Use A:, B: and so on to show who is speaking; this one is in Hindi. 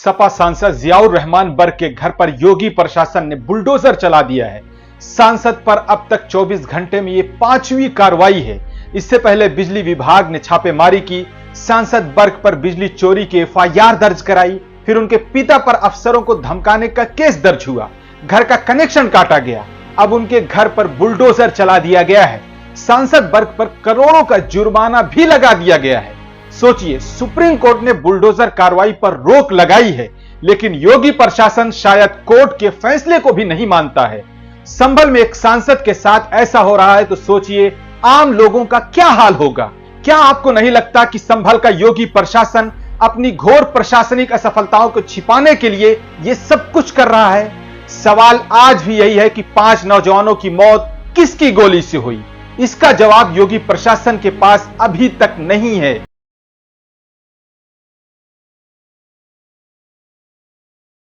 A: सपा सांसद जियाउर रहमान बर्क के घर पर योगी प्रशासन ने बुलडोजर चला दिया है। सांसद पर अब तक 24 घंटे में ये 5वीं कार्रवाई है। इससे पहले बिजली विभाग ने छापेमारी की, सांसद बर्क पर बिजली चोरी की एफआईआर दर्ज कराई, फिर उनके पिता पर अफसरों को धमकाने का केस दर्ज हुआ, घर का कनेक्शन काटा गया, अब उनके घर पर बुलडोजर चला दिया गया है। सांसद बर्क पर करोड़ों का जुर्माना भी लगा दिया गया है। सोचिए, सुप्रीम कोर्ट ने बुलडोजर कार्रवाई पर रोक लगाई है, लेकिन योगी प्रशासन शायद कोर्ट के फैसले को भी नहीं मानता है। संभल में एक सांसद के साथ ऐसा हो रहा है तो सोचिए आम लोगों का क्या हाल होगा। क्या आपको नहीं लगता कि संभल का योगी प्रशासन अपनी घोर प्रशासनिक असफलताओं को छिपाने के लिए यह सब कुछ कर रहा है? सवाल आज भी यही है कि 5 नौजवानों की मौत किसकी गोली से हुई? इसका जवाब योगी प्रशासन के पास अभी तक नहीं है।